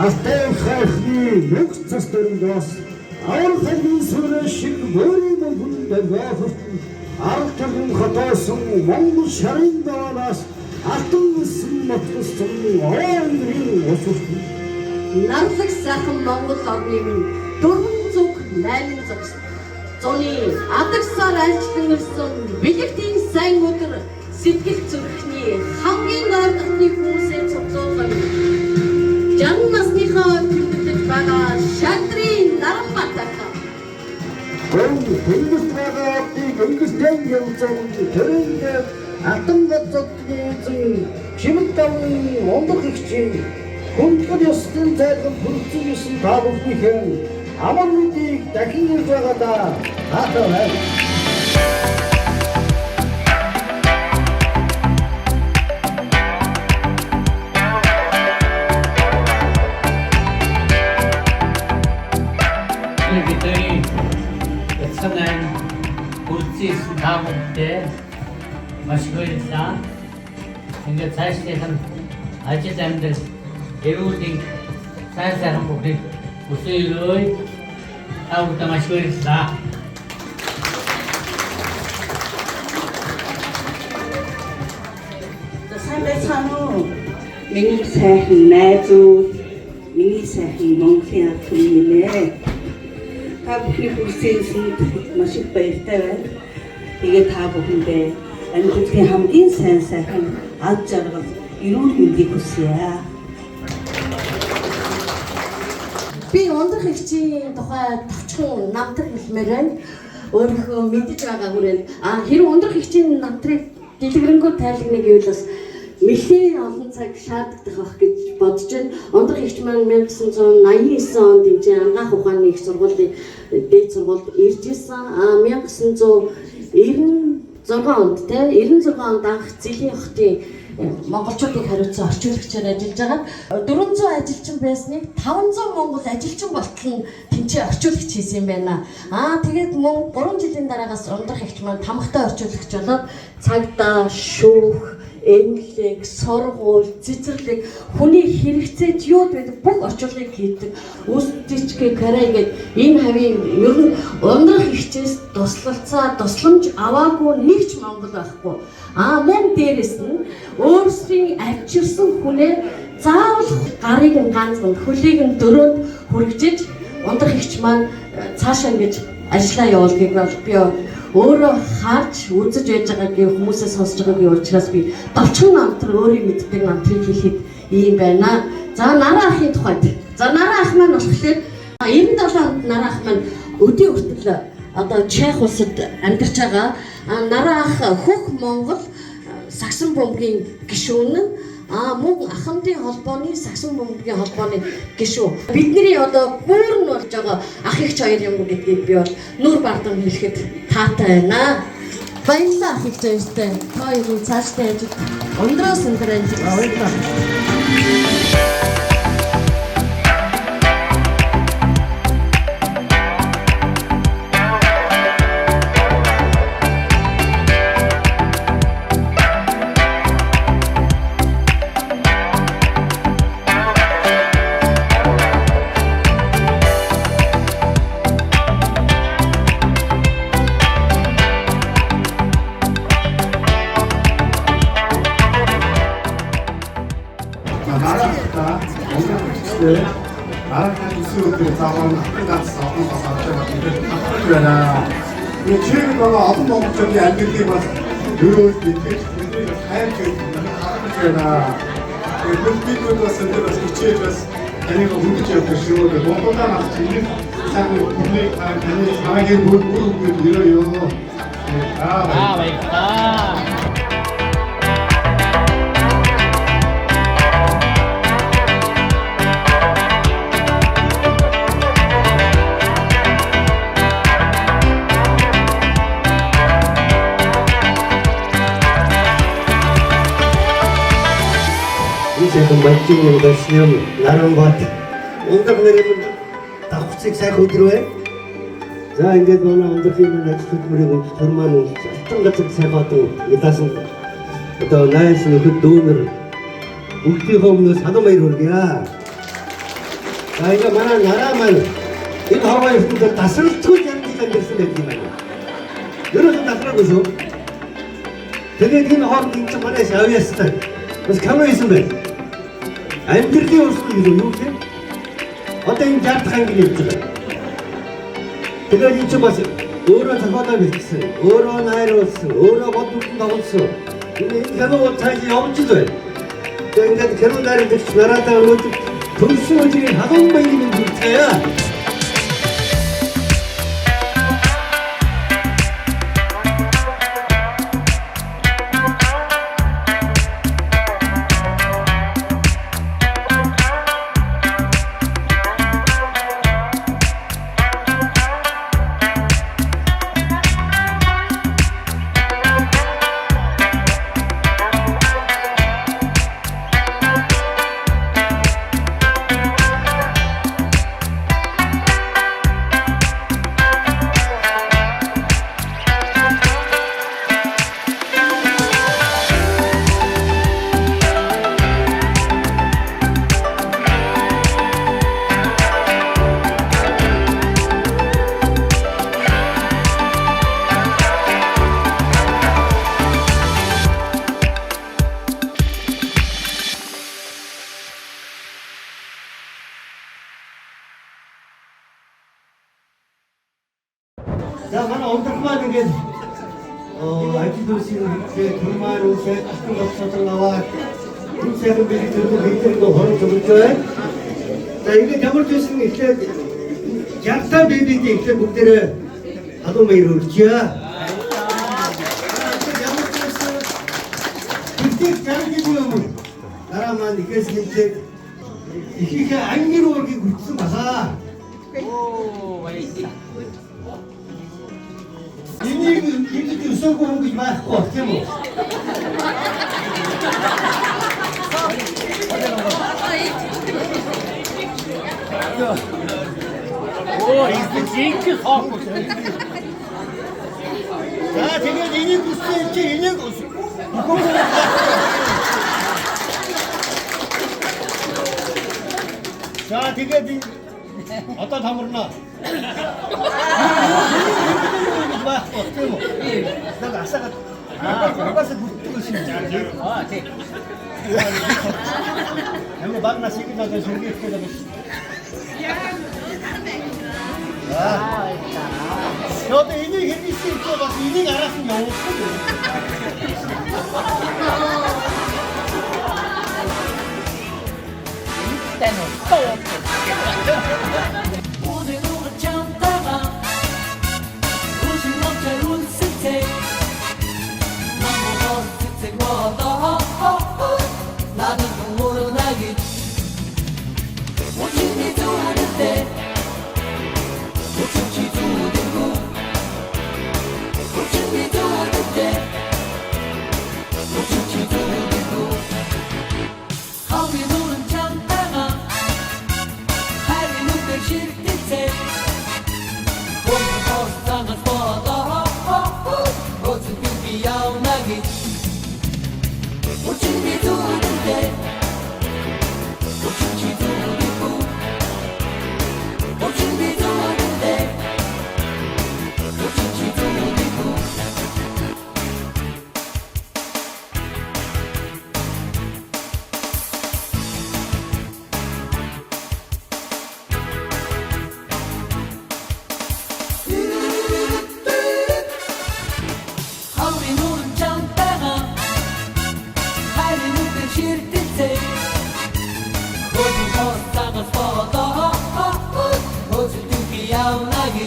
Алтай хайхны мөнх цас дөрөндөөс авар халын сүрэ шиг мөрийн мөнгөнд байхад арга түмэн хотоосон Монгол шарын доонаас алтан нисэн мотгосон ойрын усурт Нарлаг сайхан Монгол орны минь 408 зуны адагсаар альчлан ирсэн бэлэгтийн сайн өдөр сэтгэл зүрхний хамгийн ойртны хүмүүсээ цуглуулсан жан насныхаа төвлөж байгаа шатрын Наранбаатархаа Тэнгис цагаатыг өнгөстэй явуулсан төрөнд атом боцотгийн чимэг давны монгол ихчийн хүндэтгэл ёсны зайлан бүрдсэн ёсны та бүхнийхэн амар мэдийг дахин ирж байгаадаа таатай байна. Бидний эцэгэн бүрдсэн та бүхэндээ маш баярлалаа. Ингээд цаашдын ажил амьдрал эрүүлийн сайн сайхан бүхнийг хүсье. Та бүхэнд маш баярлалаа. Сайн байцгаана уу? Миний сайхан найзууд, миний сайхан Монголын хүмүүс. Та бүхний хүрсээсэнд маш их баяртай байна. Тэгээд та бүхэндээ амьдралын хамгийн сайн сайхан ад жаргал эрүүл мэндийг хүсье. би ундрах ихчийн тухай товчхон намтар хэлмээр байна. Өөрийнхөө мэдэж байгаа хүрээнд хэрэг ундрах ихчийн намтрыг дэлгэрэнгүй тайлагныг гэвэл бас нэлээд олон цаг шаарддаг байх гэж бодож байна. Ундрах ихч маань 1989 онд хэмжээ ангаах ухааны их сургуулийн дээд сургуульд ирж исэн. 1996 онд 96 онд анх Зэлийн хотын монголчуудыг хариуцсан орчуулагчаар ажиллаж байгаа. 400 ажилчин байсныг 500 монгол ажилчин болтол нь тэнцээ орчуулагч хийсэн юм байна. Тэгээд мөн 3 жилийн дараагаас ундрах ихч маань тамхтай орчуулагч болоод цагдаа, шүүх, эмнэлэг, сургууль, цэцэрлэг, хүний хэрэгцээд юу гэдэг бүх орчуулгыг хийдэг. Үстичгээ карай гэдэг энэ хавийн ер нь ундрах ихчээс тусламж аваагүй нэг ч монгол байхгүй. Мөн дээрэс нь өөрсдийн авчирсан хүнээ заавал гарыг нь ганцхан хөлийг нь дөрөөнд хүргэж ундрах ихч маань цаашаа ингэж ажиллаа явуулгийг би өөрөө харж үзэж байж байгаагийн хүмүүсээс сонсож байгаагийн учраас би товчхон намтар өөрийн мэддэг намтрыг хэлэхэд ийм байна. За нараа ахын тухайд. За нараа ах маань болохоор 97 онд нараа ах маань өдийн хүртэл одоо Чех улсад амьдарч байгаа. Нараа ах хөх Монгол саксон бомбгийн гишүүн мөн ахмадын холбооны саксон бомбгийн холбооны гишүүн. Бидний одоо бүрэн болж байгаа ах ихч хоёр юм гэдгийг би бол нүр бардан хэлэхэд таатай байна. Баярлалаа ах ихч хоёртай. Та хоёрын цаашдаа ажил өндроос өндөр ажил баярлалаа. Арахад үсрүүдэд заавал хатгаас олон бас авч байна. Энэ чиг нөгөө олон монголчуудын амьдралыг бас өрөөж битгэж хайр гэж байна. Энэ бид бас энэ бас хичээж бас таныг хөнгөж явах шүү. Монголын авч ирэх цаг үеийг таны цагийн бүр өрөөё. баярлалаа. Сайхан бачгийн дэснян Наранбаатар ундрах нэрийн давхцыг сайхан өдөр бай. За ингээд манай ундрахын ажил хөдөлмөрийн төр маань алтан газар сайхан одоо ядаасан одоо найс нөхөд дүүнер бүгдийн өмнөөс санам баяр хүргье. 이거 만한 나라만 이 하와이 분들 다스리고 장기간 됐으면 되지만요. 여러 좀 다스라고서 되게 긴 하와이 진짜 만에 샤위했을 때 그래서 가만히 있으면 안 그렇게 올 수도 있고 요새 어떤 잘타는 게 있잖아. 내가 이쪽 봤어. 어느 사과담이 있어. 어느 나이로서 어느 것도 나왔어. 근데 결혼 못하지 없지도 해. 그러니까 결혼 날에 나라다가 뭐 돈수어지게 하동만 있는 상태야. 자, 만약 엄청나게 게 아이들도 이렇게 돌마루 새 같은 거 쳐들나와 인생을 미리 들고 미들고 허를 접을죠. 자, 이게 잡을 수 있으면 이제 약사 베이비인데 이제 목대를 하도메 이루지야. 그때 장기주면 나라만 이것이 이제 이게 안기로 이렇게 굴지 마사. 이게 쓰고 온 거지 마. 어떻게 뭐? 자, 제가 이니 구스 이렇게 이니 구스. 자, 제가 어디다 담으나? 어때 뭐? 나 아싸가 가서 붙고 싶지 않지? 네. 내가 막나 시키다 저 저기 있거든. 저도 이nig 해줄 수 있고 막 이nig 알았으면 영업거든. 이때는 또 오늘은 참다가 웃음 넘쳐 웃을 때 너무 어색해 와다 나는 동물은 아기 오줌이 좋아할 때 오줌이 좋아되고 오줌이 좋아할 때 오줌이 좋아되고 하위로는 참다가 하리 눈을 쉴 때 Tangan pada Otu pipi yau nagi Ocun di turunde Ocun di turundiku Ocun di turunde Ocun di turundiku Hauri nurun çantana Hayri nurun şirtite Kodu kostanas pada Kodu tuki yau nagi